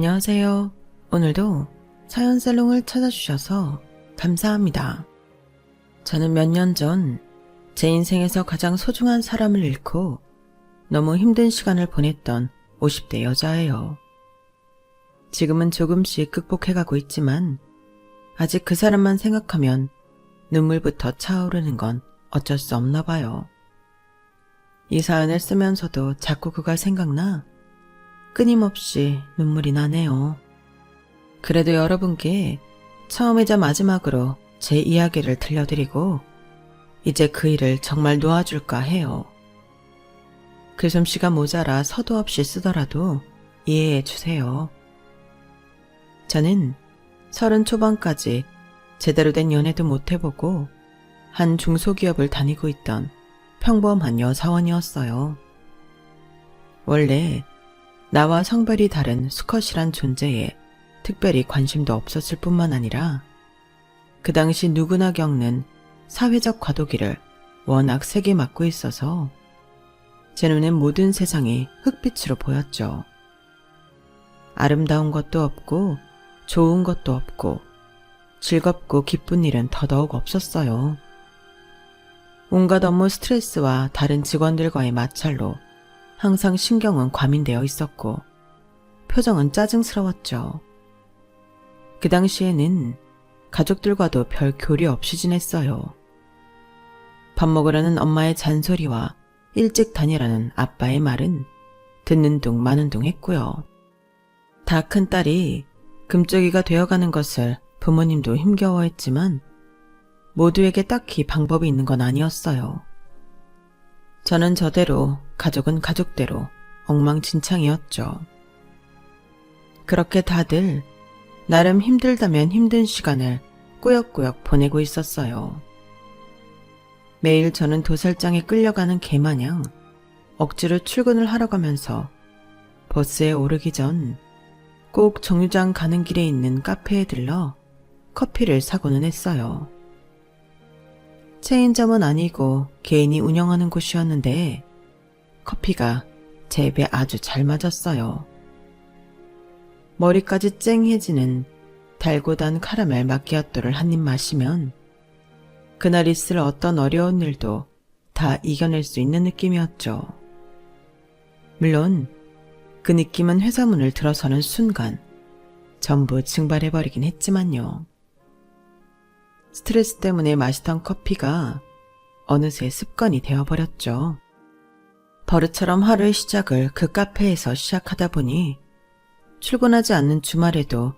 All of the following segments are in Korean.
안녕하세요. 오늘도 사연 살롱을 찾아주셔서 감사합니다. 저는 몇 년 전 제 인생에서 가장 소중한 사람을 잃고 너무 힘든 시간을 보냈던 50대 여자예요. 지금은 조금씩 극복해가고 있지만 아직 그 사람만 생각하면 눈물부터 차오르는 건 어쩔 수 없나 봐요. 이 사연을 쓰면서도 자꾸 그가 생각나 끊임없이 눈물이 나네요. 그래도 여러분께 처음이자 마지막으로 제 이야기를 들려드리고 이제 그 일을 정말 놓아줄까 해요. 글솜씨가 모자라 서두 없이 쓰더라도 이해해 주세요. 저는 30 초반까지 제대로 된 연애도 못 해보고 한 중소기업을 다니고 있던 평범한 여사원이었어요. 원래 나와 성별이 다른 수컷이란 존재에 특별히 관심도 없었을 뿐만 아니라 그 당시 누구나 겪는 사회적 과도기를 워낙 세게 맞고 있어서 제 눈엔 모든 세상이 흑빛으로 보였죠. 아름다운 것도 없고 좋은 것도 없고 즐겁고 기쁜 일은 더더욱 없었어요. 온갖 업무 스트레스와 다른 직원들과의 마찰로 항상 신경은 과민되어 있었고 표정은 짜증스러웠죠. 그 당시에는 가족들과도 별 교류 없이 지냈어요. 밥 먹으라는 엄마의 잔소리와 일찍 다니라는 아빠의 말은 듣는 둥 마는 둥 했고요. 다 큰 딸이 금쪽이가 되어가는 것을 부모님도 힘겨워했지만 모두에게 딱히 방법이 있는 건 아니었어요. 저는 저대로 가족은 가족대로 엉망진창이었죠. 그렇게 다들 나름 힘들다면 힘든 시간을 꾸역꾸역 보내고 있었어요. 매일 저는 도살장에 끌려가는 개마냥 억지로 출근을 하러 가면서 버스에 오르기 전 꼭 정류장 가는 길에 있는 카페에 들러 커피를 사고는 했어요. 체인점은 아니고 개인이 운영하는 곳이었는데 커피가 제 입에 아주 잘 맞았어요. 머리까지 쨍해지는 달고 단 카라멜 마키아토를 한 입 마시면 그날 있을 어떤 어려운 일도 다 이겨낼 수 있는 느낌이었죠. 물론 그 느낌은 회사 문을 들어서는 순간 전부 증발해버리긴 했지만요. 스트레스 때문에 마시던 커피가 어느새 습관이 되어버렸죠. 버릇처럼 하루의 시작을 그 카페에서 시작하다 보니 출근하지 않는 주말에도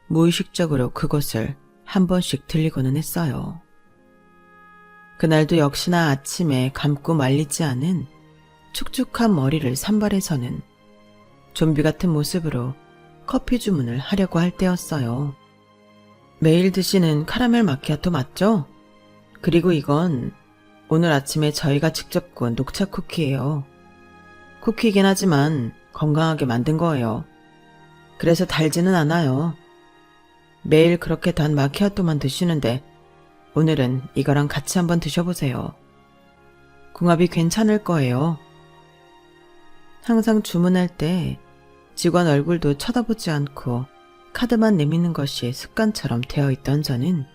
무의식적으로 그곳을 한 번씩 들리고는 했어요. 그날도 역시나 아침에 감고 말리지 않은 축축한 머리를 산발해서는 좀비 같은 모습으로 커피 주문을 하려고 할 때였어요. 매일 드시는 카라멜 마키아토 맞죠? 그리고 이건 오늘 아침에 저희가 직접 구운 녹차 쿠키예요. 쿠키이긴 하지만 건강하게 만든 거예요. 그래서 달지는 않아요. 매일 그렇게 단 마키아토만 드시는데 오늘은 이거랑 같이 한번 드셔보세요. 궁합이 괜찮을 거예요. 항상 주문할 때 직원 얼굴도 쳐다보지 않고 카드만 내미는 것이 습관처럼 되어 있던 저는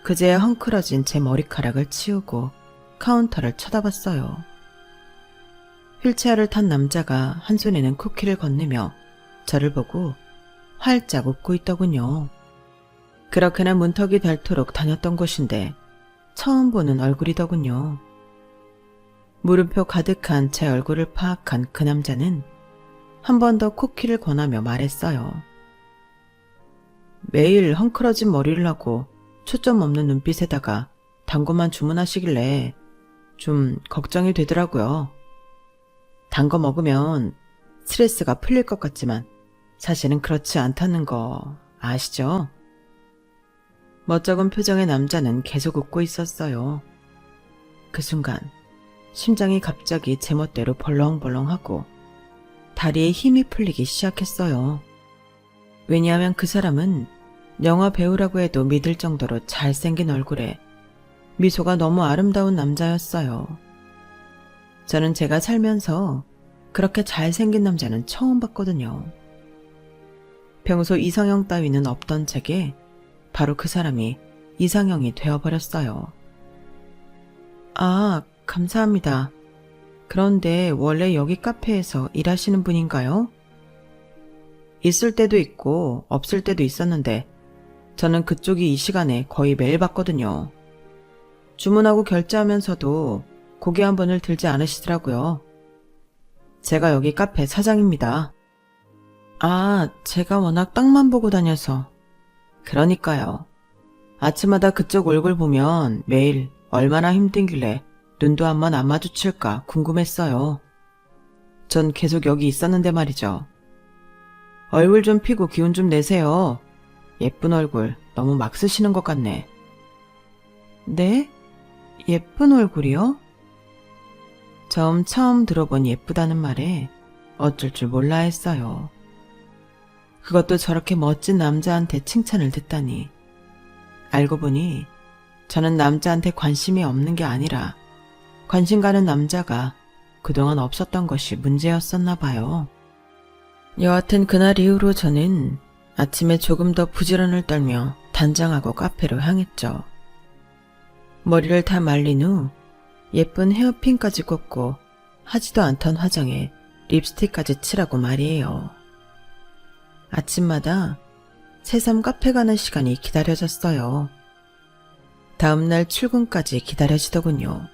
그제야 헝클어진 제 머리카락을 치우고 카운터를 쳐다봤어요. 휠체어를 탄 남자가 한 손에는 쿠키를 건네며 저를 보고 활짝 웃고 있더군요. 그렇게나 문턱이 닳도록 다녔던 곳인데 처음 보는 얼굴이더군요. 물음표 가득한 제 얼굴을 파악한 그 남자는 한 번 더 쿠키를 권하며 말했어요. 매일 헝클어진 머리를 하고 초점 없는 눈빛에다가 단 것만 주문하시길래 좀 걱정이 되더라고요. 단 거 먹으면 스트레스가 풀릴 것 같지만 사실은 그렇지 않다는 거 아시죠? 멋쩍은 표정의 남자는 계속 웃고 있었어요. 그 순간 심장이 갑자기 제멋대로 벌렁벌렁하고 다리에 힘이 풀리기 시작했어요. 왜냐하면 그 사람은 영화 배우라고 해도 믿을 정도로 잘생긴 얼굴에 미소가 너무 아름다운 남자였어요. 저는 제가 살면서 그렇게 잘생긴 남자는 처음 봤거든요. 평소 이상형 따위는 없던 제게 바로 그 사람이 이상형이 되어버렸어요. 아, 감사합니다. 그런데 원래 여기 카페에서 일하시는 분인가요? 있을 때도 있고 없을 때도 있었는데 저는 그쪽이 이 시간에 거의 매일 봤거든요. 주문하고 결제하면서도 고개 한 번을 들지 않으시더라고요. 제가 여기 카페 사장입니다. 아, 제가 워낙 땅만 보고 다녀서. 그러니까요. 아침마다 그쪽 얼굴 보면 매일 얼마나 힘든길래 눈도 한 번 안 마주칠까 궁금했어요. 전 계속 여기 있었는데 말이죠. 얼굴 좀 피고 기운 좀 내세요. 예쁜 얼굴 너무 막 쓰시는 것 같네. 네? 예쁜 얼굴이요? 처음 들어본 예쁘다는 말에 어쩔 줄 몰라 했어요. 그것도 저렇게 멋진 남자한테 칭찬을 듣다니. 알고 보니 저는 남자한테 관심이 없는 게 아니라 관심 가는 남자가 그동안 없었던 것이 문제였었나 봐요. 여하튼 그날 이후로 저는 아침에 조금 더 부지런을 떨며 단장하고 카페로 향했죠. 머리를 다 말린 후 예쁜 헤어핀까지 꽂고 하지도 않던 화장에 립스틱까지 칠하고 말이에요. 아침마다 새삼 카페 가는 시간이 기다려졌어요. 다음날 출근까지 기다려지더군요.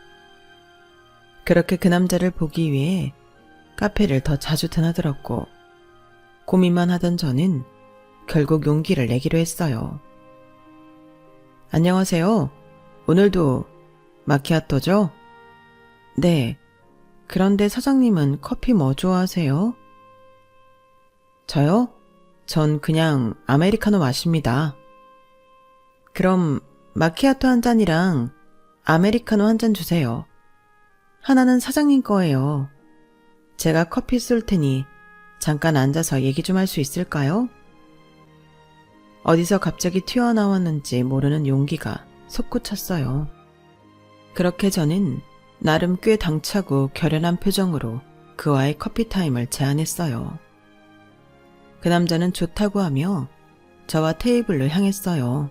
그렇게 그 남자를 보기 위해 카페를 더 자주 드나들었고 고민만 하던 저는 결국 용기를 내기로 했어요. 안녕하세요. 오늘도 마키아토죠? 네. 그런데 사장님은 커피 뭐 좋아하세요? 저요? 전 그냥 아메리카노 마십니다. 그럼 마키아토 한 잔이랑 아메리카노 한 잔 주세요. 하나는 사장님 거예요. 제가 커피 쏠 테니 잠깐 앉아서 얘기 좀 할 수 있을까요? 어디서 갑자기 튀어나왔는지 모르는 용기가 솟구쳤어요. 그렇게 저는 나름 꽤 당차고 결연한 표정으로 그와의 커피 타임을 제안했어요. 그 남자는 좋다고 하며 저와 테이블로 향했어요.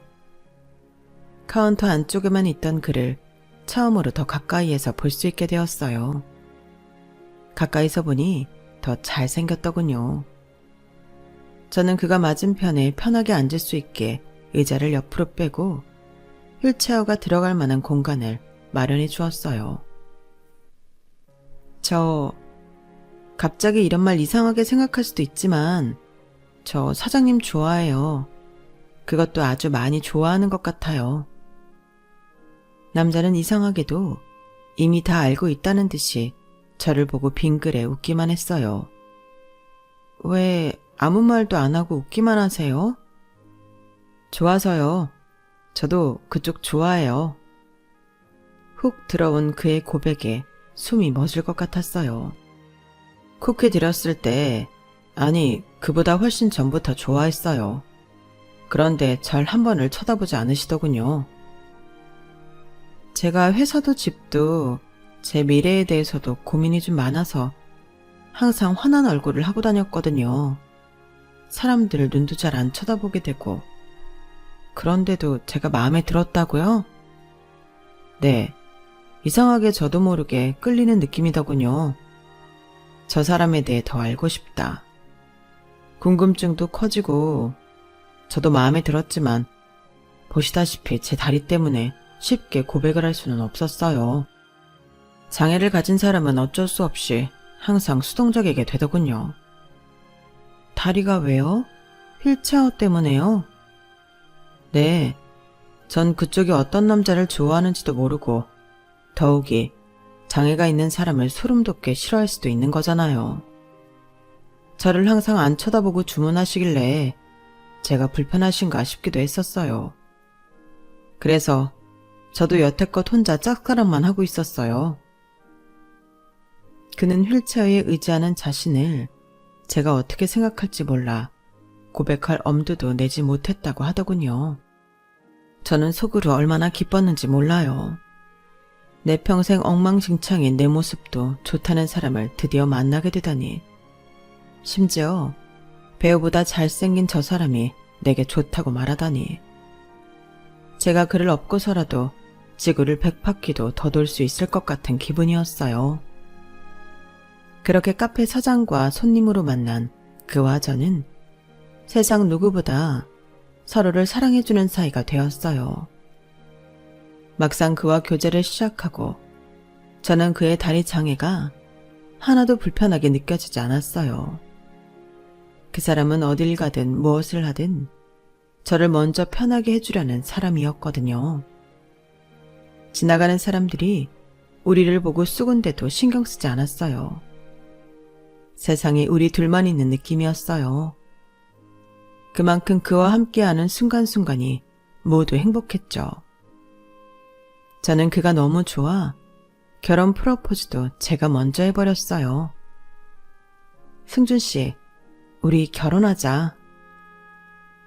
카운터 안쪽에만 있던 그를 처음으로 더 가까이에서 볼 수 있게 되었어요. 가까이서 보니 더 잘생겼더군요. 저는 그가 맞은편에 편하게 앉을 수 있게 의자를 옆으로 빼고 휠체어가 들어갈 만한 공간을 마련해 주었어요. 갑자기 이런 말 이상하게 생각할 수도 있지만 저 사장님 좋아해요. 그것도 아주 많이 좋아하는 것 같아요. 남자는 이상하게도 이미 다 알고 있다는 듯이 저를 보고 빙그레 웃기만 했어요. 왜 아무 말도 안 하고 웃기만 하세요? 좋아서요. 저도 그쪽 좋아해요. 훅 들어온 그의 고백에 숨이 멎을 것 같았어요. 쿠키 드렸을 때, 아니 그보다 훨씬 전부터 좋아했어요. 그런데 절 한 번을 쳐다보지 않으시더군요. 제가 회사도 집도 제 미래에 대해서도 고민이 좀 많아서 항상 환한 얼굴을 하고 다녔거든요. 사람들 눈도 잘 안 쳐다보게 되고. 그런데도 제가 마음에 들었다고요? 네, 이상하게 저도 모르게 끌리는 느낌이더군요. 저 사람에 대해 더 알고 싶다. 궁금증도 커지고 저도 마음에 들었지만 보시다시피 제 다리 때문에 쉽게 고백을 할 수는 없었어요. 장애를 가진 사람은 어쩔 수 없이 항상 수동적이게 되더군요. 다리가 왜요? 휠체어 때문에요? 네, 전 그쪽이 어떤 남자를 좋아하는지도 모르고 더욱이 장애가 있는 사람을 소름 돋게 싫어할 수도 있는 거잖아요. 저를 항상 안 쳐다보고 주문하시길래 제가 불편하신가 싶기도 했었어요. 그래서 저도 여태껏 혼자 짝사랑만 하고 있었어요. 그는 휠체어에 의지하는 자신을 제가 어떻게 생각할지 몰라 고백할 엄두도 내지 못했다고 하더군요. 저는 속으로 얼마나 기뻤는지 몰라요. 내 평생 엉망진창인 내 모습도 좋다는 사람을 드디어 만나게 되다니. 심지어 배우보다 잘생긴 저 사람이 내게 좋다고 말하다니. 제가 그를 업고서라도 지구를 100바퀴도 더 돌 수 있을 것 같은 기분이었어요. 그렇게 카페 사장과 손님으로 만난 그와 저는 세상 누구보다 서로를 사랑해주는 사이가 되었어요. 막상 그와 교제를 시작하고 저는 그의 다리 장애가 하나도 불편하게 느껴지지 않았어요. 그 사람은 어딜 가든 무엇을 하든 저를 먼저 편하게 해주려는 사람이었거든요. 지나가는 사람들이 우리를 보고 쑥은데도 신경 쓰지 않았어요. 세상에 우리 둘만 있는 느낌이었어요. 그만큼 그와 함께하는 순간순간이 모두 행복했죠. 저는 그가 너무 좋아 결혼 프로포즈도 제가 먼저 해버렸어요. 승준 씨, 우리 결혼하자.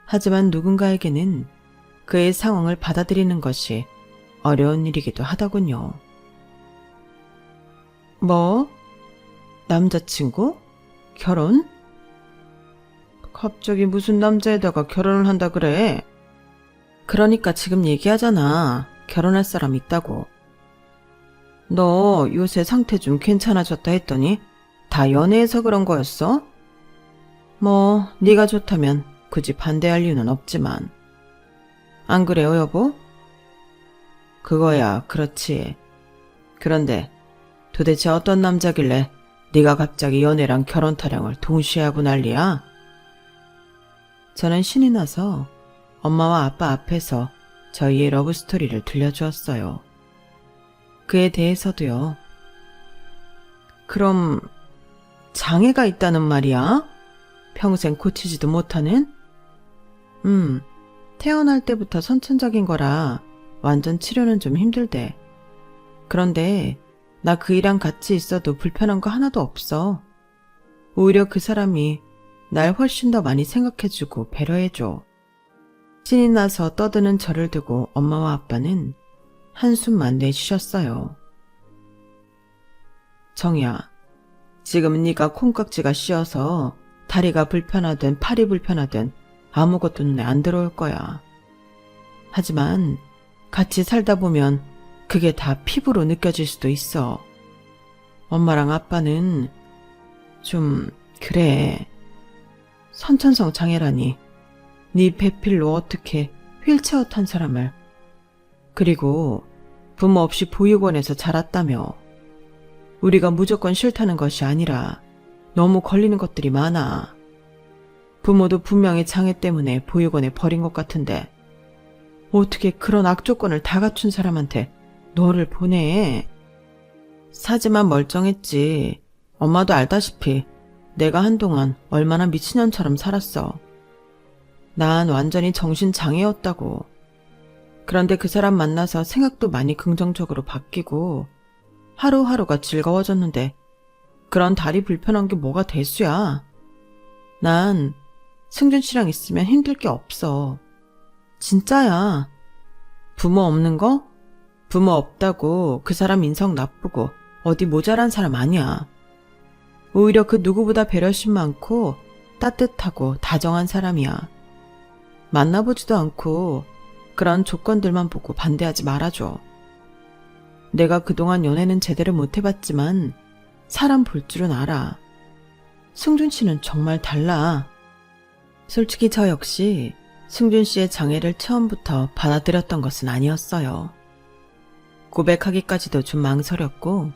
하지만 누군가에게는 그의 상황을 받아들이는 것이 어려운 일이기도 하더군요. 뭐? 남자친구? 결혼? 갑자기 무슨 남자에다가 결혼을 한다 그래? 그러니까 지금 얘기하잖아. 결혼할 사람 있다고. 너 요새 상태 좀 괜찮아졌다 했더니 다 연애해서 그런 거였어? 뭐 네가 좋다면 굳이 반대할 이유는 없지만. 안 그래요, 여보? 그거야, 그렇지. 그런데 도대체 어떤 남자길래 네가 갑자기 연애랑 결혼 타령을 동시에 하고 난리야? 저는 신이 나서 엄마와 아빠 앞에서 저희의 러브스토리를 들려주었어요. 그에 대해서도요. 그럼 장애가 있다는 말이야? 평생 고치지도 못하는? 태어날 때부터 선천적인 거라 완전 치료는 좀 힘들대. 그런데 나 그이랑 같이 있어도 불편한 거 하나도 없어. 오히려 그 사람이 날 훨씬 더 많이 생각해주고 배려해줘. 신이 나서 떠드는 저를 두고 엄마와 아빠는 한숨만 내쉬셨어요. 정이야, 지금 네가 콩깍지가 씌어서 다리가 불편하든 팔이 불편하든 아무것도 눈에 안 들어올 거야. 하지만 같이 살다 보면 그게 다 피부로 느껴질 수도 있어. 엄마랑 아빠는 좀 그래. 선천성 장애라니. 네 배필로 어떻게 휠체어 탄 사람을. 그리고 부모 없이 보육원에서 자랐다며. 우리가 무조건 싫다는 것이 아니라 너무 걸리는 것들이 많아. 부모도 분명히 장애 때문에 보육원에 버린 것 같은데 어떻게 그런 악조건을 다 갖춘 사람한테 너를 보내. 사지만 멀쩡했지. 엄마도 알다시피 내가 한동안 얼마나 미친년처럼 살았어. 난 완전히 정신장애였다고. 그런데 그 사람 만나서 생각도 많이 긍정적으로 바뀌고 하루하루가 즐거워졌는데 그런 다리 불편한 게 뭐가 대수야. 난 승준 씨랑 있으면 힘들 게 없어. 진짜야. 부모 없는 거? 부모 없다고 그 사람 인성 나쁘고 어디 모자란 사람 아니야. 오히려 그 누구보다 배려심 많고 따뜻하고 다정한 사람이야. 만나보지도 않고 그런 조건들만 보고 반대하지 말아줘. 내가 그동안 연애는 제대로 못 해봤지만 사람 볼 줄은 알아. 승준 씨는 정말 달라. 솔직히 저 역시 승준 씨의 장애를 처음부터 받아들였던 것은 아니었어요. 고백하기까지도 좀 망설였고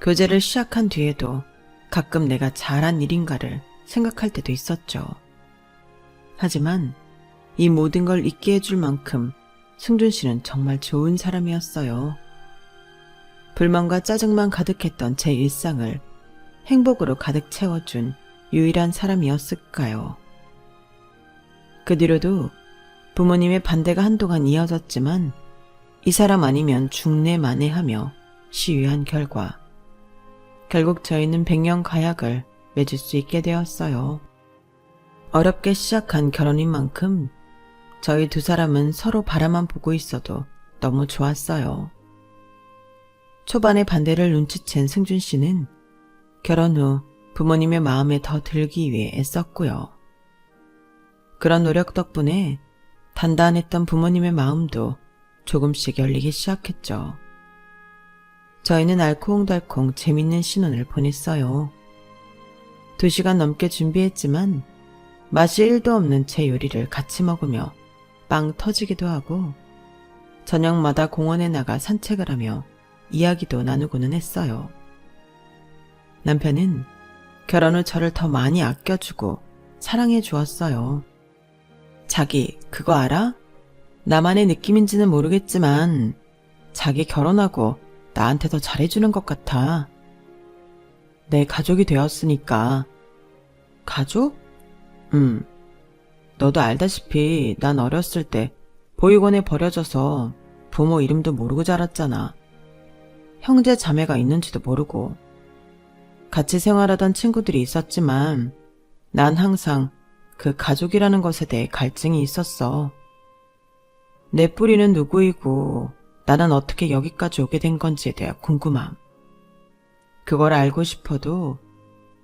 교제를 시작한 뒤에도 가끔 내가 잘한 일인가를 생각할 때도 있었죠. 하지만 이 모든 걸 잊게 해줄 만큼 승준 씨는 정말 좋은 사람이었어요. 불만과 짜증만 가득했던 제 일상을 행복으로 가득 채워준 유일한 사람이었을까요? 그 뒤로도 부모님의 반대가 한동안 이어졌지만 이 사람 아니면 죽네 마네하며 시위한 결과 결국 저희는 100년 가약을 맺을 수 있게 되었어요. 어렵게 시작한 결혼인 만큼 저희 두 사람은 서로 바라만 보고 있어도 너무 좋았어요. 초반에 반대를 눈치챈 승준 씨는 결혼 후 부모님의 마음에 더 들기 위해 애썼고요. 그런 노력 덕분에 단단했던 부모님의 마음도 조금씩 열리기 시작했죠. 저희는 알콩달콩 재밌는 신혼을 보냈어요. 2시간 넘게 준비했지만 맛이 1도 없는 제 요리를 같이 먹으며 빵 터지기도 하고 저녁마다 공원에 나가 산책을 하며 이야기도 나누고는 했어요. 남편은 결혼 후 저를 더 많이 아껴주고 사랑해 주었어요. 자기 그거 알아? 나만의 느낌인지는 모르겠지만 자기 결혼하고 나한테 더 잘해주는 것 같아. 내 가족이 되었으니까. 가족? 너도 알다시피 난 어렸을 때 보육원에 버려져서 부모 이름도 모르고 자랐잖아. 형제 자매가 있는지도 모르고. 같이 생활하던 친구들이 있었지만 난 항상 그 가족이라는 것에 대해 갈증이 있었어. 내 뿌리는 누구이고 나는 어떻게 여기까지 오게 된 건지에 대한 궁금함. 그걸 알고 싶어도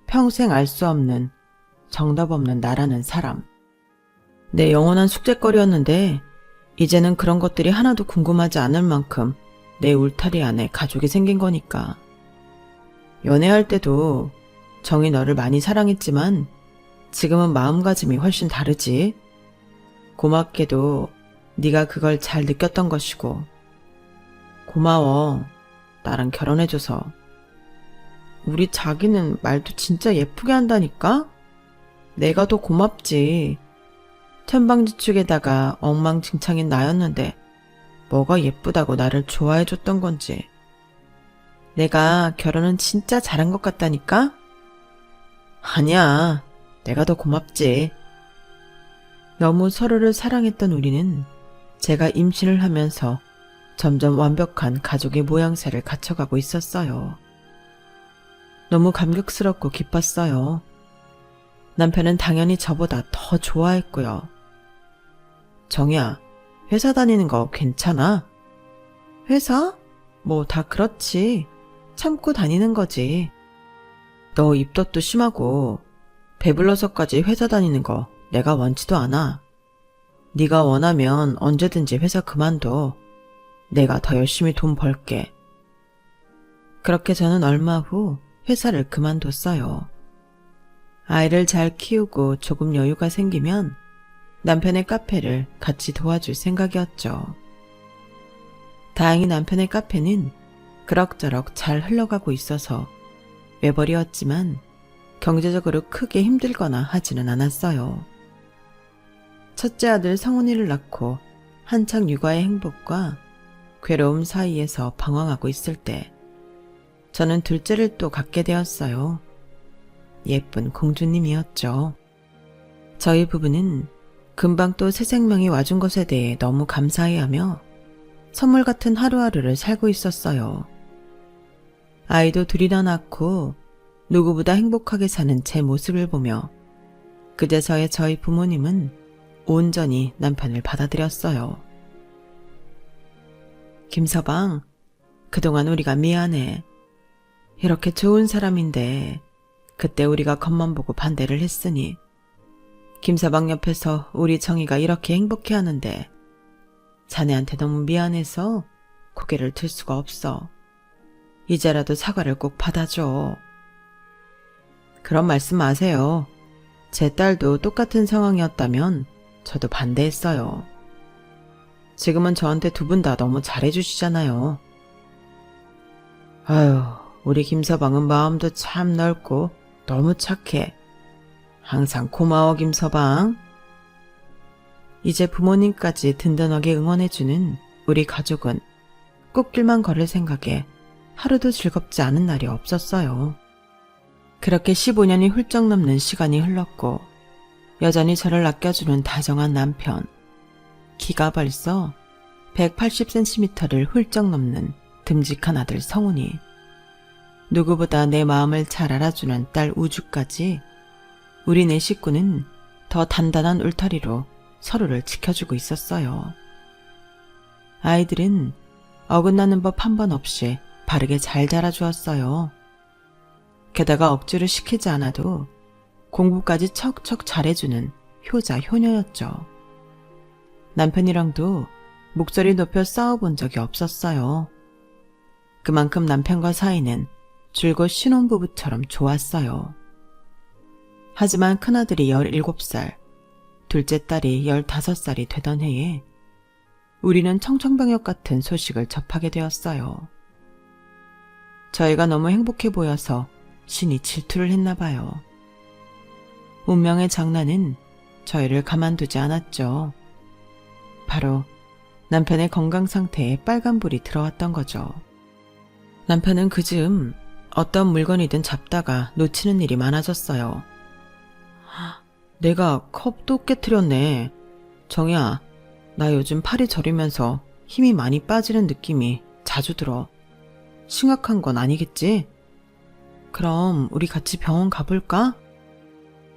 평생 알 수 없는 정답 없는 나라는 사람. 내 영원한 숙제거리였는데 이제는 그런 것들이 하나도 궁금하지 않을 만큼 내 울타리 안에 가족이 생긴 거니까. 연애할 때도 정이 너를 많이 사랑했지만 지금은 마음가짐이 훨씬 다르지. 고맙게도 네가 그걸 잘 느꼈던 것이고. 고마워. 나랑 결혼해줘서. 우리 자기는 말도 진짜 예쁘게 한다니까? 내가 더 고맙지. 천방지축에다가 엉망진창인 나였는데 뭐가 예쁘다고 나를 좋아해줬던 건지. 내가 결혼은 진짜 잘한 것 같다니까? 아니야. 내가 더 고맙지. 너무 서로를 사랑했던 우리는 제가 임신을 하면서 점점 완벽한 가족의 모양새를 갖춰가고 있었어요. 너무 감격스럽고 기뻤어요. 남편은 당연히 저보다 더 좋아했고요. 정희야, 회사 다니는 거 괜찮아? 회사? 뭐 다 그렇지. 참고 다니는 거지. 너 입덧도 심하고 배불러서까지 회사 다니는 거 내가 원치도 않아. 네가 원하면 언제든지 회사 그만둬. 내가 더 열심히 돈 벌게. 그렇게 저는 얼마 후 회사를 그만뒀어요. 아이를 잘 키우고 조금 여유가 생기면 남편의 카페를 같이 도와줄 생각이었죠. 다행히 남편의 카페는 그럭저럭 잘 흘러가고 있어서 외벌이었지만 경제적으로 크게 힘들거나 하지는 않았어요. 첫째 아들 성훈이를 낳고 한창 육아의 행복과 괴로움 사이에서 방황하고 있을 때 저는 둘째를 또 갖게 되었어요. 예쁜 공주님이었죠. 저희 부부는 금방 또 새 생명이 와준 것에 대해 너무 감사해하며 선물 같은 하루하루를 살고 있었어요. 아이도 둘이나 낳고 누구보다 행복하게 사는 제 모습을 보며 그제서야 저희 부모님은 온전히 남편을 받아들였어요. 김서방, 그동안 우리가 미안해. 이렇게 좋은 사람인데 그때 우리가 겉만 보고 반대를 했으니 김서방 옆에서 우리 정희가 이렇게 행복해하는데 자네한테 너무 미안해서 고개를 들 수가 없어. 이제라도 사과를 꼭 받아줘. 그런 말씀 마세요. 제 딸도 똑같은 상황이었다면 저도 반대했어요. 지금은 저한테 두 분 다 너무 잘해주시잖아요. 아유, 우리 김서방은 마음도 참 넓고 너무 착해. 항상 고마워, 김서방. 이제 부모님까지 든든하게 응원해주는 우리 가족은 꽃길만 걸을 생각에 하루도 즐겁지 않은 날이 없었어요. 그렇게 15년이 훌쩍 넘는 시간이 흘렀고 여전히 저를 아껴주는 다정한 남편, 키가 벌써 180cm를 훌쩍 넘는 듬직한 아들 성훈이, 누구보다 내 마음을 잘 알아주는 딸 우주까지 우리 네 식구는 더 단단한 울타리로 서로를 지켜주고 있었어요. 아이들은 어긋나는 법 한 번 없이 바르게 잘 자라주었어요. 게다가 억지로 시키지 않아도 공부까지 척척 잘해주는 효자 효녀였죠. 남편이랑도 목소리 높여 싸워본 적이 없었어요. 그만큼 남편과 사이는 줄곧 신혼부부처럼 좋았어요. 하지만 큰아들이 17살, 둘째 딸이 15살이 되던 해에 우리는 청천벽력 같은 소식을 접하게 되었어요. 저희가 너무 행복해 보여서 신이 질투를 했나 봐요. 운명의 장난은 저희를 가만두지 않았죠. 바로 남편의 건강 상태에 빨간불이 들어왔던 거죠. 남편은 그즈음 어떤 물건이든 잡다가 놓치는 일이 많아졌어요. 내가 컵도 깨트렸네. 정희야, 나 요즘 팔이 저리면서 힘이 많이 빠지는 느낌이 자주 들어. 심각한 건 아니겠지? 그럼 우리 같이 병원 가볼까?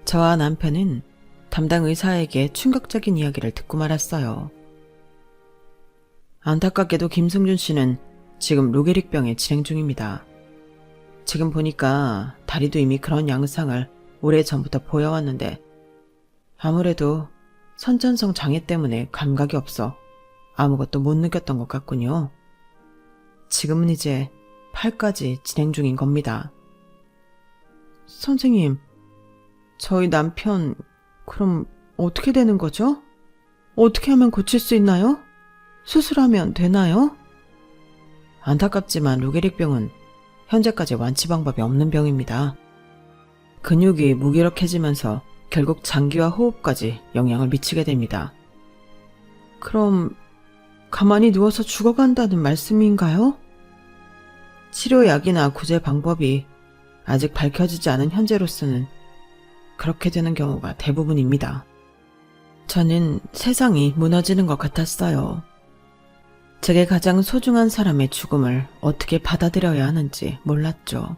저와 남편은 담당 의사에게 충격적인 이야기를 듣고 말았어요. 안타깝게도 김승준 씨는 지금 로게릭병에 진행 중입니다. 지금 보니까 다리도 이미 그런 양상을 오래전부터 보여왔는데 아무래도 선천성 장애 때문에 감각이 없어 아무것도 못 느꼈던 것 같군요. 지금은 이제 팔까지 진행 중인 겁니다. 선생님, 저희 남편 그럼 어떻게 되는 거죠? 어떻게 하면 고칠 수 있나요? 수술하면 되나요? 안타깝지만 로게릭병은 현재까지 완치 방법이 없는 병입니다. 근육이 무기력해지면서 결국 장기와 호흡까지 영향을 미치게 됩니다. 그럼 가만히 누워서 죽어간다는 말씀인가요? 치료약이나 구제 방법이 아직 밝혀지지 않은 현재로서는 그렇게 되는 경우가 대부분입니다. 저는 세상이 무너지는 것 같았어요. 제게 가장 소중한 사람의 죽음을 어떻게 받아들여야 하는지 몰랐죠.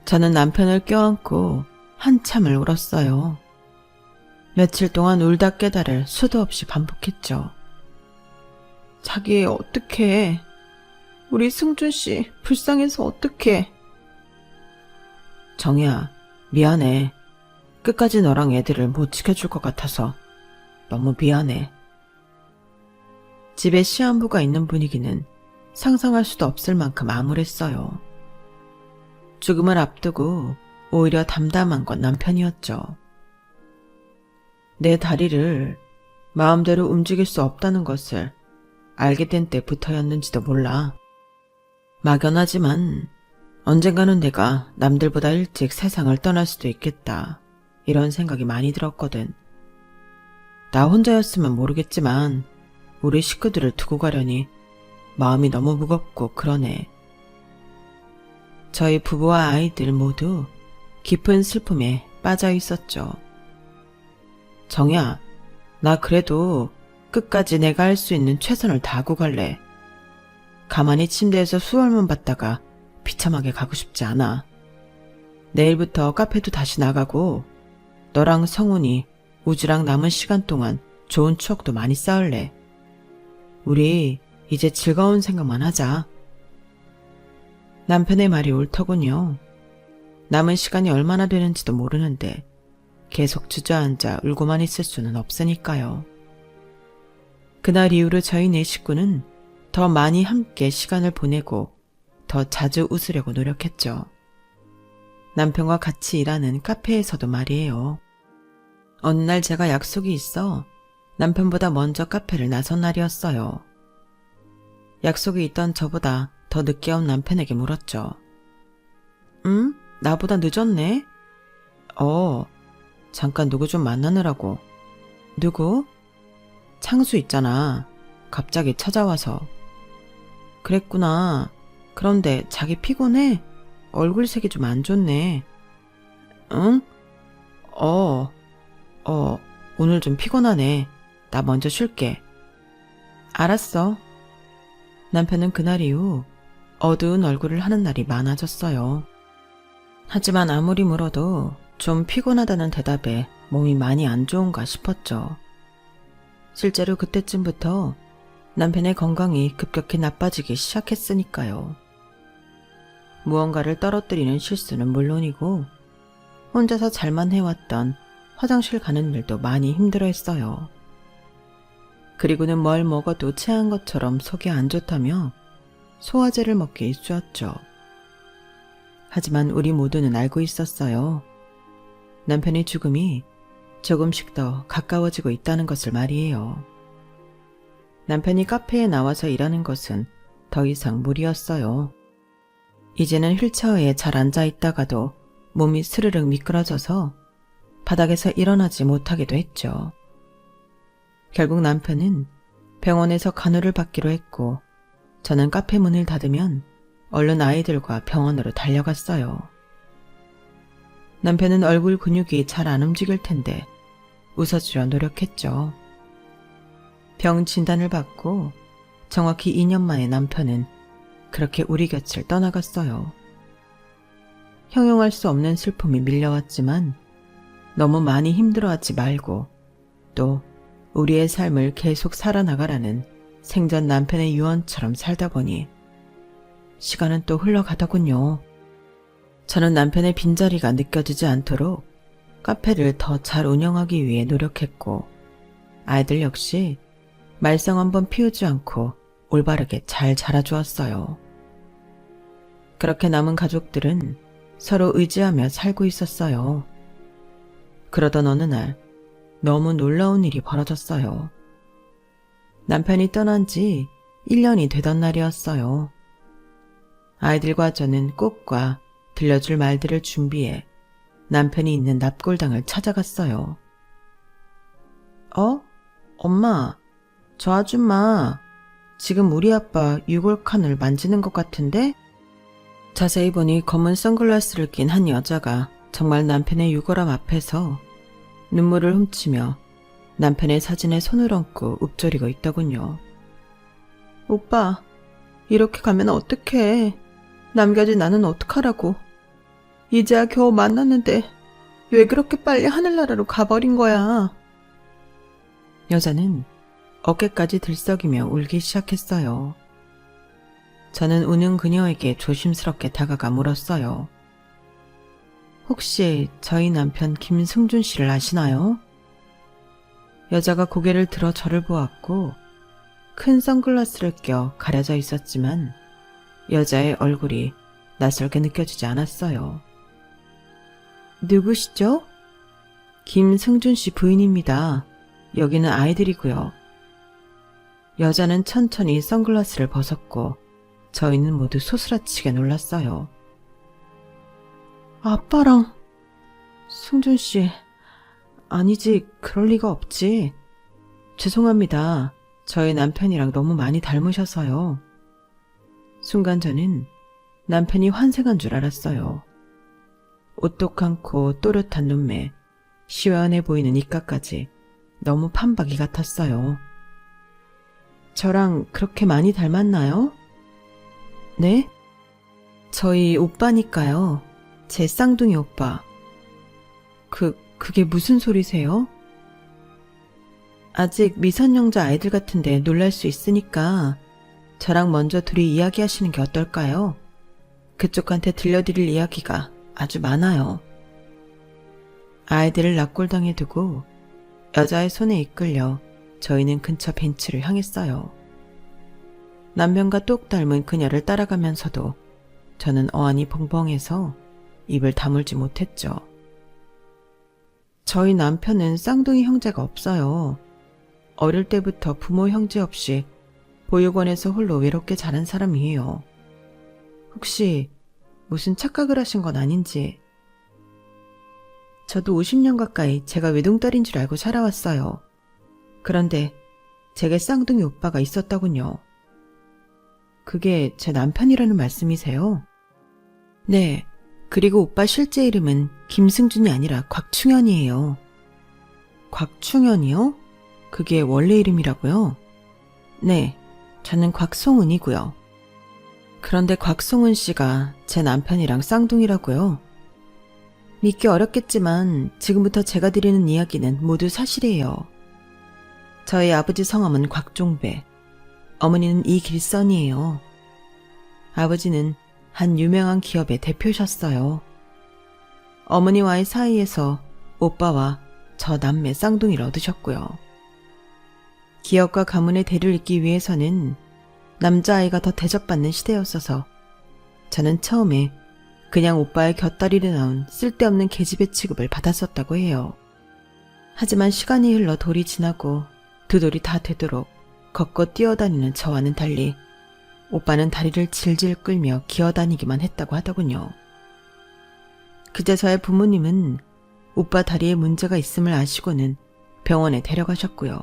저는 남편을 껴안고 한참을 울었어요. 며칠 동안 울다 깨달을 수도 없이 반복했죠. 자기 어떡해. 우리 승준씨 불쌍해서 어떡해. 정희야, 미안해. 끝까지 너랑 애들을 못 지켜줄 것 같아서 너무 미안해. 집에 시한부가 있는 분위기는 상상할 수도 없을 만큼 암울했어요. 죽음을 앞두고 오히려 담담한 건 남편이었죠. 내 다리를 마음대로 움직일 수 없다는 것을 알게 된 때부터였는지도 몰라. 막연하지만 언젠가는 내가 남들보다 일찍 세상을 떠날 수도 있겠다. 이런 생각이 많이 들었거든. 나 혼자였으면 모르겠지만 우리 식구들을 두고 가려니 마음이 너무 무겁고 그러네. 저희 부부와 아이들 모두 깊은 슬픔에 빠져 있었죠. 정야, 나 그래도 끝까지 내가 할 수 있는 최선을 다하고 갈래. 가만히 침대에서 수월만 받다가 비참하게 가고 싶지 않아. 내일부터 카페도 다시 나가고 너랑 성훈이 우주랑 남은 시간 동안 좋은 추억도 많이 쌓을래. 우리 이제 즐거운 생각만 하자. 남편의 말이 옳더군요. 남은 시간이 얼마나 되는지도 모르는데 계속 주저앉아 울고만 있을 수는 없으니까요. 그날 이후로 저희 네 식구는 더 많이 함께 시간을 보내고 더 자주 웃으려고 노력했죠. 남편과 같이 일하는 카페에서도 말이에요. 어느 날 제가 약속이 있어 남편보다 먼저 카페를 나선 날이었어요. 약속이 있던 저보다 더 늦게 온 남편에게 물었죠. 응? 나보다 늦었네? 잠깐 누구 좀 만나느라고. 누구? 창수 있잖아. 갑자기 찾아와서. 그랬구나. 그런데 자기 피곤해? 얼굴색이 좀 안 좋네. 응? 오늘 좀 피곤하네. 나 먼저 쉴게. 알았어. 남편은 그날 이후 어두운 얼굴을 하는 날이 많아졌어요. 하지만 아무리 물어도 좀 피곤하다는 대답에 몸이 많이 안 좋은가 싶었죠. 실제로 그때쯤부터 남편의 건강이 급격히 나빠지기 시작했으니까요. 무언가를 떨어뜨리는 실수는 물론이고 혼자서 잘만 해왔던 화장실 가는 일도 많이 힘들어했어요. 그리고는 뭘 먹어도 체한 것처럼 속이 안 좋다며 소화제를 먹기 일쑤였죠. 하지만 우리 모두는 알고 있었어요. 남편의 죽음이 조금씩 더 가까워지고 있다는 것을 말이에요. 남편이 카페에 나와서 일하는 것은 더 이상 무리였어요. 이제는 휠체어에 잘 앉아 있다가도 몸이 스르륵 미끄러져서 바닥에서 일어나지 못하기도 했죠. 결국 남편은 병원에서 간호를 받기로 했고 저는 카페 문을 닫으면 얼른 아이들과 병원으로 달려갔어요. 남편은 얼굴 근육이 잘 안 움직일 텐데 웃어주려 노력했죠. 병 진단을 받고 정확히 2년 만에 남편은 그렇게 우리 곁을 떠나갔어요. 형용할 수 없는 슬픔이 밀려왔지만 너무 많이 힘들어하지 말고 또 우리의 삶을 계속 살아나가라는 생전 남편의 유언처럼 살다 보니 시간은 또 흘러가더군요. 저는 남편의 빈자리가 느껴지지 않도록 카페를 더 잘 운영하기 위해 노력했고 아이들 역시 말썽 한번 피우지 않고 올바르게 잘 자라주었어요. 그렇게 남은 가족들은 서로 의지하며 살고 있었어요. 그러던 어느 날 너무 놀라운 일이 벌어졌어요. 남편이 떠난 지 1년이 되던 날이었어요. 아이들과 저는 꽃과 들려줄 말들을 준비해 남편이 있는 납골당을 찾아갔어요. 엄마, 저 아줌마 지금 우리 아빠 유골칸을 만지는 것 같은데? 자세히 보니 검은 선글라스를 낀 한 여자가 정말 남편의 유골함 앞에서 눈물을 훔치며 남편의 사진에 손을 얹고 읊조리고 있더군요. 오빠, 이렇게 가면 어떡해. 남겨진 나는 어떡하라고. 이제야 겨우 만났는데 왜 그렇게 빨리 하늘나라로 가버린 거야. 여자는 어깨까지 들썩이며 울기 시작했어요. 저는 우는 그녀에게 조심스럽게 다가가 물었어요. 혹시 저희 남편 김승준 씨를 아시나요? 여자가 고개를 들어 저를 보았고 큰 선글라스를 껴 가려져 있었지만 여자의 얼굴이 낯설게 느껴지지 않았어요. 누구시죠? 김승준 씨 부인입니다. 여기는 아이들이고요. 여자는 천천히 선글라스를 벗었고 저희는 모두 소스라치게 놀랐어요. 아빠랑 승준 씨, 아니지, 그럴 리가 없지. 죄송합니다. 저희 남편이랑 너무 많이 닮으셔서요. 순간 저는 남편이 환생한 줄 알았어요. 오똑한 코, 또렷한 눈매, 시원해 보이는 입가까지 너무 판박이 같았어요. 저랑 그렇게 많이 닮았나요? 네? 저희 오빠니까요. 제 쌍둥이 오빠. 그게 무슨 소리세요? 아직 미성년자 아이들 같은데 놀랄 수 있으니까 저랑 먼저 둘이 이야기하시는 게 어떨까요? 그쪽한테 들려드릴 이야기가 아주 많아요. 아이들을 납골당해 두고 여자의 손에 이끌려 저희는 근처 벤치를 향했어요. 남편과 똑 닮은 그녀를 따라가면서도 저는 어안이 벙벙해서 입을 다물지 못했죠. 저희 남편은 쌍둥이 형제가 없어요. 어릴 때부터 부모 형제 없이 보육원에서 홀로 외롭게 자란 사람이에요. 혹시 무슨 착각을 하신 건 아닌지. 저도 50년 가까이 제가 외동딸인 줄 알고 살아왔어요. 그런데 제게 쌍둥이 오빠가 있었더군요. 그게 제 남편이라는 말씀이세요? 네, 그리고 오빠 실제 이름은 김승준이 아니라 곽충현이에요. 곽충현이요? 그게 원래 이름이라고요? 네, 저는 곽송은이고요. 그런데 곽송은 씨가 제 남편이랑 쌍둥이라고요? 믿기 어렵겠지만 지금부터 제가 드리는 이야기는 모두 사실이에요. 저희 아버지 성함은 곽종배, 어머니는 이길선이에요. 아버지는 한 유명한 기업의 대표셨어요. 어머니와의 사이에서 오빠와 저 남매 쌍둥이를 얻으셨고요. 기업과 가문의 대를 잇기 위해서는 남자아이가 더 대접받는 시대였어서 저는 처음에 그냥 오빠의 곁다리로 나온 쓸데없는 계집애 취급을 받았었다고 해요. 하지만 시간이 흘러 돌이 지나고 두 돌이 다 되도록 걷고 뛰어다니는 저와는 달리 오빠는 다리를 질질 끌며 기어다니기만 했다고 하더군요. 그제서야 부모님은 오빠 다리에 문제가 있음을 아시고는 병원에 데려가셨고요.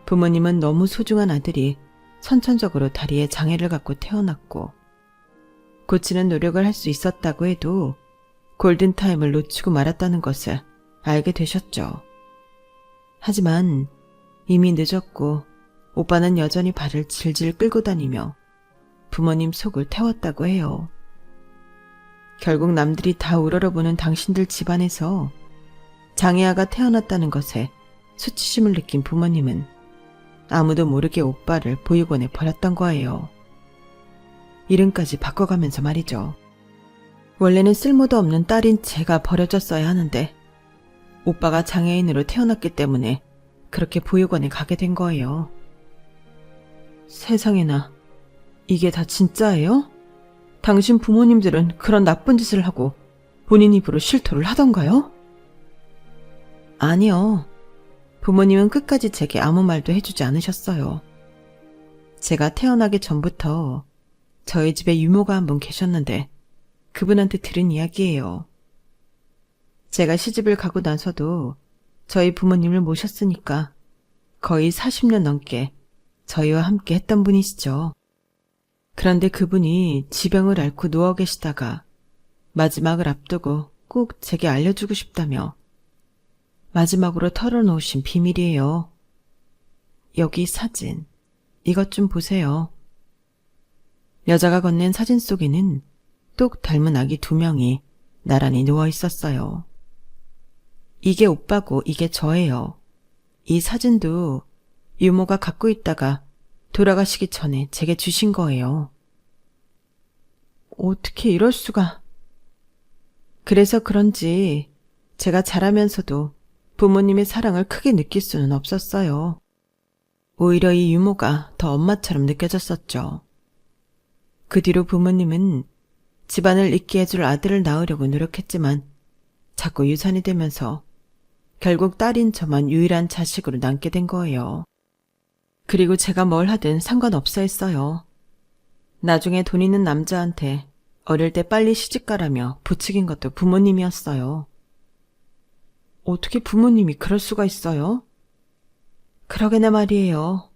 부모님은 너무 소중한 아들이 선천적으로 다리에 장애를 갖고 태어났고 고치는 노력을 할 수 있었다고 해도 골든타임을 놓치고 말았다는 것을 알게 되셨죠. 하지만 이미 늦었고 오빠는 여전히 발을 질질 끌고 다니며 부모님 속을 태웠다고 해요. 결국 남들이 다 우러러보는 당신들 집안에서 장애아가 태어났다는 것에 수치심을 느낀 부모님은 아무도 모르게 오빠를 보육원에 버렸던 거예요. 이름까지 바꿔가면서 말이죠. 원래는 쓸모도 없는 딸인 제가 버려졌어야 하는데 오빠가 장애인으로 태어났기 때문에 그렇게 보육원에 가게 된 거예요. 세상에나, 이게 다 진짜예요? 당신 부모님들은 그런 나쁜 짓을 하고 본인 입으로 실토를 하던가요? 아니요. 부모님은 끝까지 제게 아무 말도 해주지 않으셨어요. 제가 태어나기 전부터 저희 집에 유모가 한 분 계셨는데 그분한테 들은 이야기예요. 제가 시집을 가고 나서도 저희 부모님을 모셨으니까 거의 40년 넘게 저희와 함께 했던 분이시죠. 그런데 그분이 지병을 앓고 누워 계시다가 마지막을 앞두고 꼭 제게 알려주고 싶다며 마지막으로 털어놓으신 비밀이에요. 여기 사진, 이것 좀 보세요. 여자가 건넨 사진 속에는 똑 닮은 아기 2명이 나란히 누워 있었어요. 이게 오빠고 이게 저예요. 이 사진도 유모가 갖고 있다가 돌아가시기 전에 제게 주신 거예요. 어떻게 이럴 수가. 그래서 그런지 제가 자라면서도 부모님의 사랑을 크게 느낄 수는 없었어요. 오히려 이 유모가 더 엄마처럼 느껴졌었죠. 그 뒤로 부모님은 집안을 잇게 해줄 아들을 낳으려고 노력했지만 자꾸 유산이 되면서 결국 딸인 저만 유일한 자식으로 남게 된 거예요. 그리고 제가 뭘 하든 상관없어 했어요. 나중에 돈 있는 남자한테 어릴 때 빨리 시집가라며 부추긴 것도 부모님이었어요. 어떻게 부모님이 그럴 수가 있어요? 그러게나 말이에요.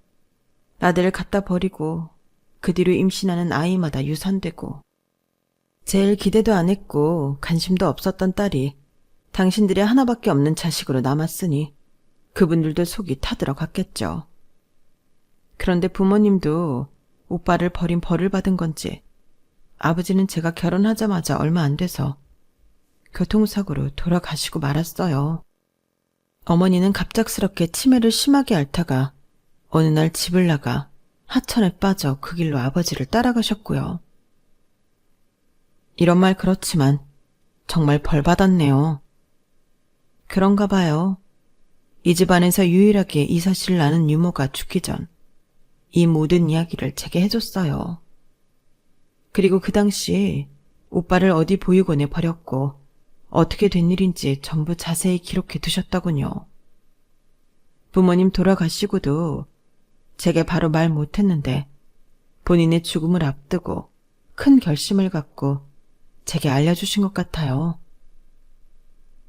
아들을 갖다 버리고 그 뒤로 임신하는 아이마다 유산되고 제일 기대도 안 했고 관심도 없었던 딸이 당신들이 하나밖에 없는 자식으로 남았으니 그분들도 속이 타들어갔겠죠. 그런데 부모님도 오빠를 버린 벌을 받은 건지 아버지는 제가 결혼하자마자 얼마 안 돼서 교통사고로 돌아가시고 말았어요. 어머니는 갑작스럽게 치매를 심하게 앓다가 어느 날 집을 나가 하천에 빠져 그 길로 아버지를 따라가셨고요. 이런 말 그렇지만 정말 벌 받았네요. 그런가 봐요. 이 집안에서 유일하게 이 사실을 아는 유모가 죽기 전 이 모든 이야기를 제게 해줬어요. 그리고 그 당시 오빠를 어디 보육원에 버렸고 어떻게 된 일인지 전부 자세히 기록해 두셨더군요. 부모님 돌아가시고도 제게 바로 말 못했는데 본인의 죽음을 앞두고 큰 결심을 갖고 제게 알려주신 것 같아요.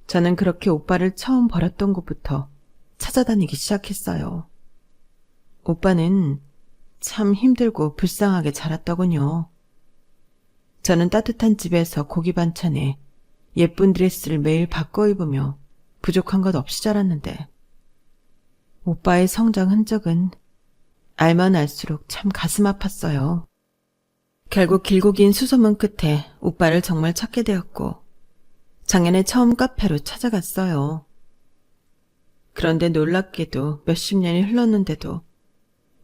저는 그렇게 오빠를 처음 버렸던 곳부터 찾아다니기 시작했어요. 오빠는 참 힘들고 불쌍하게 자랐더군요. 저는 따뜻한 집에서 고기 반찬에 예쁜 드레스를 매일 바꿔 입으며 부족한 것 없이 자랐는데 오빠의 성장 흔적은 알면 알수록 참 가슴 아팠어요. 결국 길고 긴 수소문 끝에 오빠를 정말 찾게 되었고 작년에 처음 카페로 찾아갔어요. 그런데 놀랍게도 몇십 년이 흘렀는데도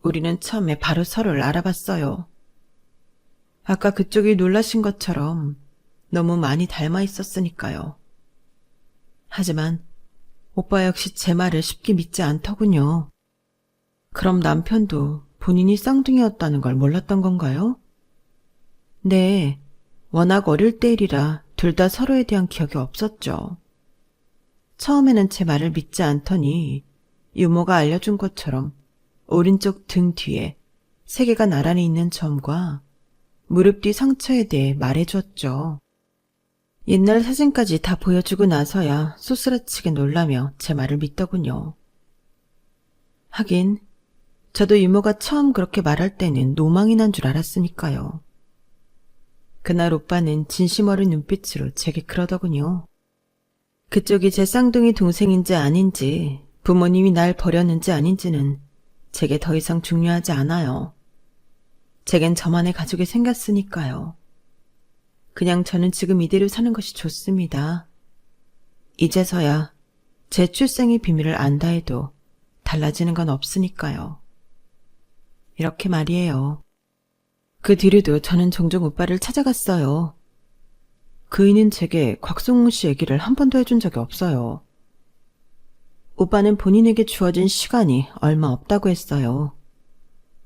우리는 처음에 바로 서로를 알아봤어요. 아까 그쪽이 놀라신 것처럼 너무 많이 닮아 있었으니까요. 하지만 오빠 역시 제 말을 쉽게 믿지 않더군요. 그럼 남편도 본인이 쌍둥이였다는 걸 몰랐던 건가요? 네, 워낙 어릴 때 일이라 둘 다 서로에 대한 기억이 없었죠. 처음에는 제 말을 믿지 않더니 유모가 알려준 것처럼 오른쪽 등 뒤에 3개가 나란히 있는 점과 무릎 뒤 상처에 대해 말해줬죠. 옛날 사진까지 다 보여주고 나서야 쏘스라치게 놀라며 제 말을 믿더군요. 하긴 저도 유모가 처음 그렇게 말할 때는 노망이 난 줄 알았으니까요. 그날 오빠는 진심 어린 눈빛으로 제게 그러더군요. 그쪽이 제 쌍둥이 동생인지 아닌지, 부모님이 날 버렸는지 아닌지는 제게 더 이상 중요하지 않아요. 제겐 저만의 가족이 생겼으니까요. 그냥 저는 지금 이대로 사는 것이 좋습니다. 이제서야 제 출생의 비밀을 안다 해도 달라지는 건 없으니까요. 이렇게 말이에요. 그 뒤로도 저는 종종 오빠를 찾아갔어요. 그이는 제게 곽송웅 씨 얘기를 한 번도 해준 적이 없어요. 오빠는 본인에게 주어진 시간이 얼마 없다고 했어요.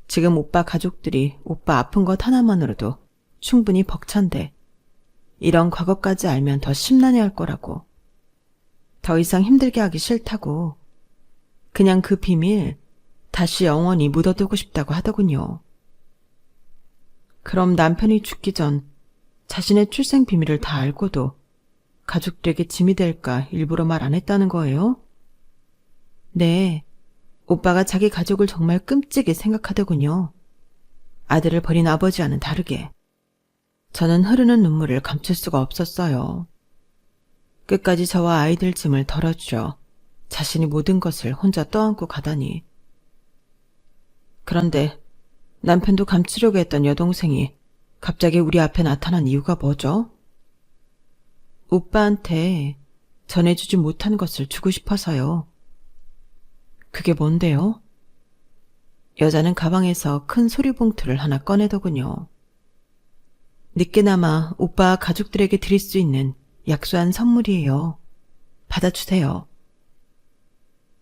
지금 오빠 가족들이 오빠 아픈 것 하나만으로도 충분히 벅찬데 이런 과거까지 알면 더 심란해할 거라고. 더 이상 힘들게 하기 싫다고. 그냥 그 비밀 다시 영원히 묻어두고 싶다고 하더군요. 그럼 남편이 죽기 전 자신의 출생 비밀을 다 알고도 가족들에게 짐이 될까 일부러 말 안 했다는 거예요? 네, 오빠가 자기 가족을 정말 끔찍이 생각하더군요. 아들을 버린 아버지와는 다르게. 저는 흐르는 눈물을 감출 수가 없었어요. 끝까지 저와 아이들 짐을 덜어주려 자신이 모든 것을 혼자 떠안고 가다니. 그런데 남편도 감추려고 했던 여동생이 갑자기 우리 앞에 나타난 이유가 뭐죠? 오빠한테 전해주지 못한 것을 주고 싶어서요. 그게 뭔데요? 여자는 가방에서 큰 소리봉투를 하나 꺼내더군요. 늦게나마 오빠 가족들에게 드릴 수 있는 약소한 선물이에요. 받아주세요.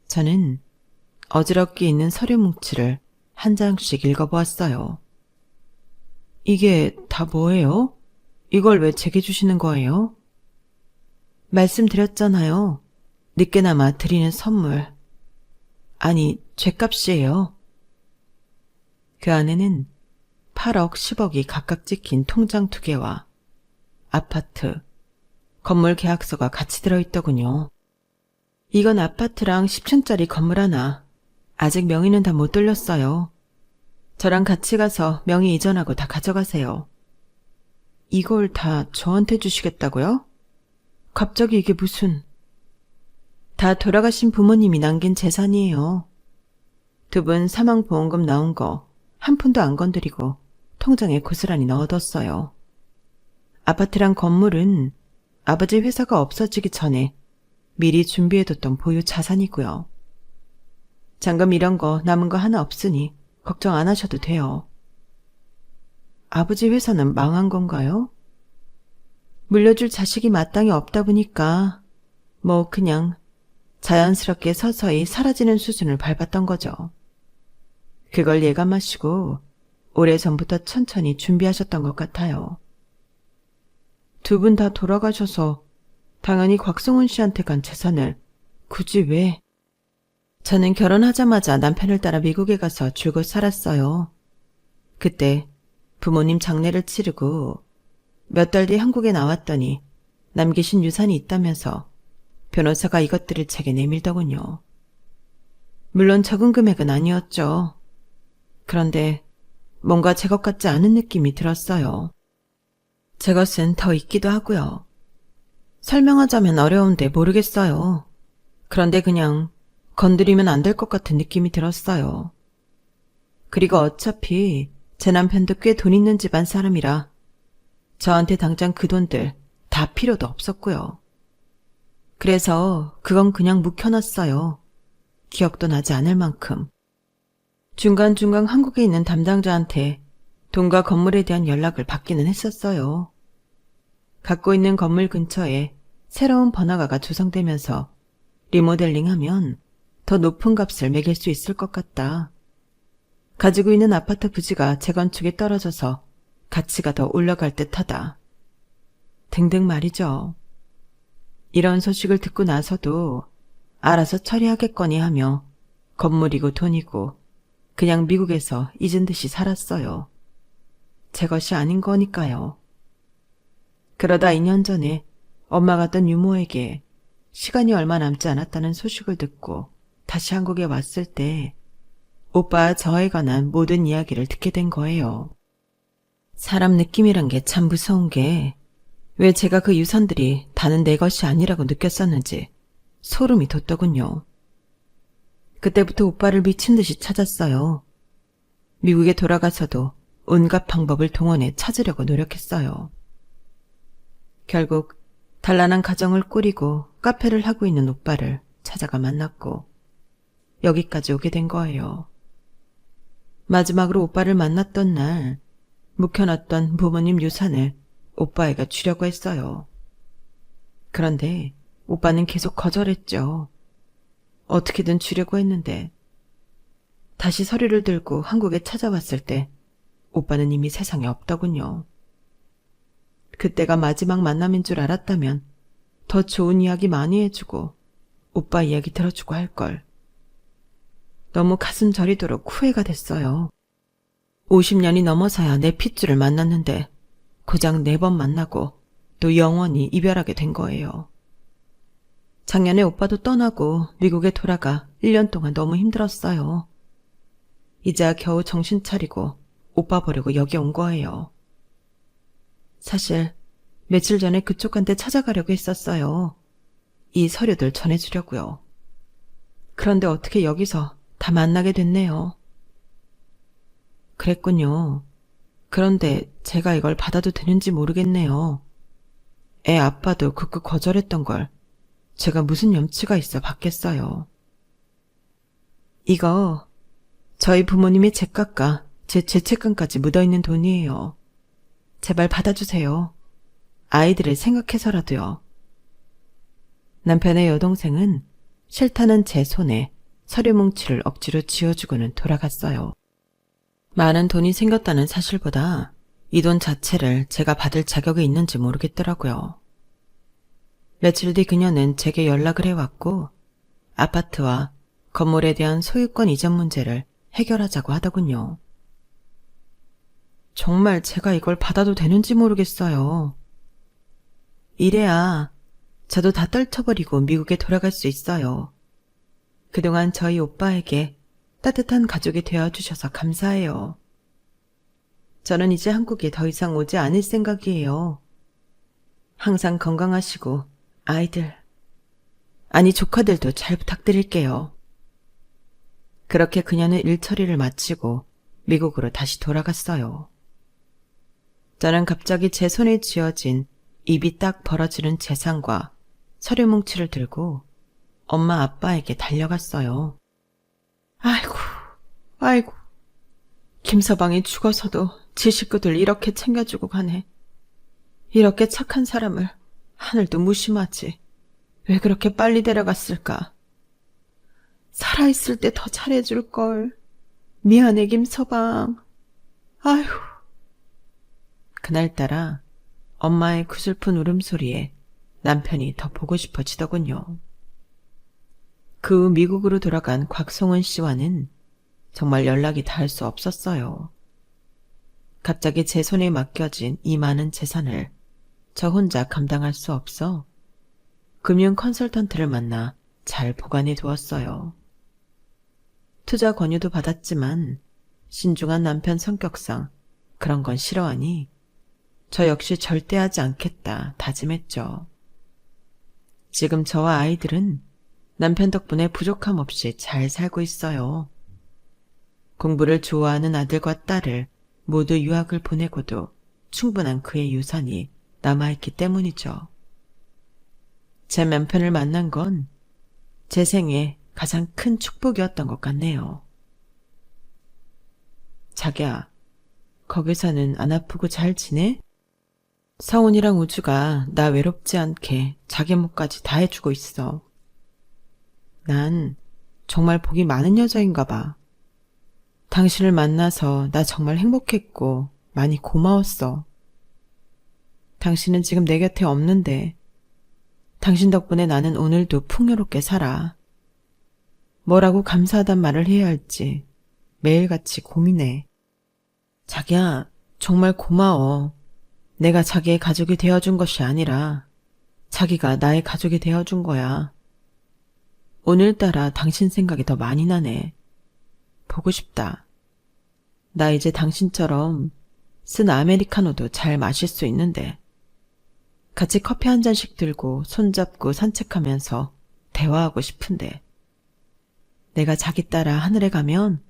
저는 어지럽게 있는 서류 뭉치를 한 장씩 읽어보았어요. 이게 다 뭐예요? 이걸 왜 제게 주시는 거예요? 말씀드렸잖아요. 늦게나마 드리는 선물. 아니, 죗값이에요. 그 안에는 8억, 10억이 각각 찍힌 통장 2개와 아파트, 건물 계약서가 같이 들어있더군요. 이건 아파트랑 10층짜리 건물 하나. 아직 명의는 다 못 돌렸어요. 저랑 같이 가서 명의 이전하고 다 가져가세요. 이걸 다 저한테 주시겠다고요? 갑자기 이게 무슨... 다 돌아가신 부모님이 남긴 재산이에요. 2분 사망보험금 나온 거 한 푼도 안 건드리고 통장에 고스란히 넣어뒀어요. 아파트랑 건물은 아버지 회사가 없어지기 전에 미리 준비해뒀던 보유 자산이고요. 잔금 이런 거 남은 거 하나 없으니 걱정 안 하셔도 돼요. 아버지 회사는 망한 건가요? 물려줄 자식이 마땅히 없다 보니까 뭐 그냥 자연스럽게 서서히 사라지는 수순을 밟았던 거죠. 그걸 예감하시고 오래전부터 천천히 준비하셨던 것 같아요. 2분 다 돌아가셔서 당연히 곽성훈 씨한테 간 재산을 굳이 왜... 저는 결혼하자마자 남편을 따라 미국에 가서 줄곧 살았어요. 그때 부모님 장례를 치르고 몇 달 뒤 한국에 나왔더니 남기신 유산이 있다면서 변호사가 이것들을 제게 내밀더군요. 물론 적은 금액은 아니었죠. 그런데 뭔가 제 것 같지 않은 느낌이 들었어요. 제 것은 더 있기도 하고요. 설명하자면 어려운데 모르겠어요. 그런데 그냥 건드리면 안 될 것 같은 느낌이 들었어요. 그리고 어차피 제 남편도 꽤 돈 있는 집안 사람이라 저한테 당장 그 돈들 다 필요도 없었고요. 그래서 그건 그냥 묵혀놨어요. 기억도 나지 않을 만큼. 중간중간 한국에 있는 담당자한테 돈과 건물에 대한 연락을 받기는 했었어요. 갖고 있는 건물 근처에 새로운 번화가가 조성되면서 리모델링하면 더 높은 값을 매길 수 있을 것 같다. 가지고 있는 아파트 부지가 재건축에 떨어져서 가치가 더 올라갈 듯하다. 등등 말이죠. 이런 소식을 듣고 나서도 알아서 처리하겠거니 하며 건물이고 돈이고 그냥 미국에서 잊은 듯이 살았어요. 제 것이 아닌 거니까요. 그러다 2년 전에 엄마가 던 유모에게 시간이 얼마 남지 않았다는 소식을 듣고 다시 한국에 왔을 때 오빠와 저에 관한 모든 이야기를 듣게 된 거예요. 사람 느낌이란 게 참 무서운 게 왜 제가 그 유산들이 다는 내 것이 아니라고 느꼈었는지 소름이 돋더군요. 그때부터 오빠를 미친 듯이 찾았어요. 미국에 돌아가서도 온갖 방법을 동원해 찾으려고 노력했어요. 결국 단란한 가정을 꾸리고 카페를 하고 있는 오빠를 찾아가 만났고 여기까지 오게 된 거예요. 마지막으로 오빠를 만났던 날 묵혀놨던 부모님 유산을 오빠애가 주려고 했어요. 그런데 오빠는 계속 거절했죠. 어떻게든 주려고 했는데 다시 서류를 들고 한국에 찾아왔을 때 오빠는 이미 세상에 없더군요. 그때가 마지막 만남인 줄 알았다면 더 좋은 이야기 많이 해주고 오빠 이야기 들어주고 할걸. 너무 가슴 저리도록 후회가 됐어요. 50년이 넘어서야 내 핏줄을 만났는데 고작 4번 만나고 또 영원히 이별하게 된 거예요. 작년에 오빠도 떠나고 미국에 돌아가 1년 동안 너무 힘들었어요. 이제야 겨우 정신 차리고 오빠 보려고 여기 온 거예요. 사실 며칠 전에 그쪽한테 찾아가려고 했었어요. 이 서류들 전해주려고요. 그런데 어떻게 여기서 다 만나게 됐네요. 그랬군요. 그런데 제가 이걸 받아도 되는지 모르겠네요. 애 아빠도 극구 거절했던 걸 제가 무슨 염치가 있어 받겠어요. 이거 저희 부모님의 제값과 제 죄책감까지 묻어있는 돈이에요. 제발 받아주세요. 아이들을 생각해서라도요. 남편의 여동생은 싫다는 제 손에 서류 뭉치를 억지로 쥐어주고는 돌아갔어요. 많은 돈이 생겼다는 사실보다 이 돈 자체를 제가 받을 자격이 있는지 모르겠더라고요. 며칠 뒤 그녀는 제게 연락을 해왔고 아파트와 건물에 대한 소유권 이전 문제를 해결하자고 하더군요. 정말 제가 이걸 받아도 되는지 모르겠어요. 이래야 저도 다 떨쳐버리고 미국에 돌아갈 수 있어요. 그동안 저희 오빠에게 따뜻한 가족이 되어주셔서 감사해요. 저는 이제 한국에 더 이상 오지 않을 생각이에요. 항상 건강하시고 아이들, 아니 조카들도 잘 부탁드릴게요. 그렇게 그녀는 일 처리를 마치고 미국으로 다시 돌아갔어요. 저는 갑자기 제 손에 쥐어진 입이 딱 벌어지는 재산과 서류 뭉치를 들고 엄마 아빠에게 달려갔어요. 아이고. 김서방이 죽어서도 지 식구들 이렇게 챙겨주고 가네. 이렇게 착한 사람을 하늘도 무심하지. 왜 그렇게 빨리 데려갔을까? 살아있을 때 더 잘해줄걸. 미안해 김서방. 아휴. 그날따라 엄마의 구슬픈 울음소리에 남편이 더 보고 싶어지더군요. 그 후 미국으로 돌아간 곽송은 씨와는 정말 연락이 닿을 수 없었어요. 갑자기 제 손에 맡겨진 이 많은 재산을 저 혼자 감당할 수 없어 금융 컨설턴트를 만나 잘 보관해 두었어요. 투자 권유도 받았지만 신중한 남편 성격상 그런 건 싫어하니 저 역시 절대 하지 않겠다 다짐했죠. 지금 저와 아이들은 남편 덕분에 부족함 없이 잘 살고 있어요. 공부를 좋아하는 아들과 딸을 모두 유학을 보내고도 충분한 그의 유산이 남아있기 때문이죠. 제 남편을 만난 건 제 생애 가장 큰 축복이었던 것 같네요. 자기야, 거기서는 안 아프고 잘 지내? 서훈이랑 우주가 나 외롭지 않게 자기 몫까지 다 해주고 있어. 난 정말 복이 많은 여자인가 봐. 당신을 만나서 나 정말 행복했고 많이 고마웠어. 당신은 지금 내 곁에 없는데 당신 덕분에 나는 오늘도 풍요롭게 살아. 뭐라고 감사하단 말을 해야 할지 매일같이 고민해. 자기야, 정말 고마워. 내가 자기의 가족이 되어준 것이 아니라 자기가 나의 가족이 되어준 거야. 오늘따라 당신 생각이 더 많이 나네. 보고 싶다. 나 이제 당신처럼 쓴 아메리카노도 잘 마실 수 있는데. 같이 커피 한 잔씩 들고 손잡고 산책하면서 대화하고 싶은데. 내가 자기 따라 하늘에 가면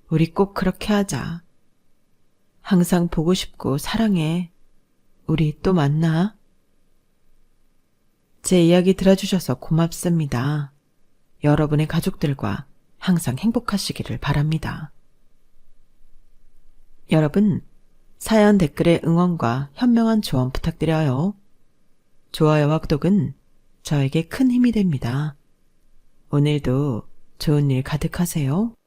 우리 꼭 그렇게 하자. 항상 보고 싶고 사랑해. 우리 또 만나. 제 이야기 들어주셔서 고맙습니다. 여러분의 가족들과 항상 행복하시기를 바랍니다. 여러분, 사연 댓글에 응원과 현명한 조언 부탁드려요. 좋아요와 구독은 저에게 큰 힘이 됩니다. 오늘도 좋은 일 가득하세요.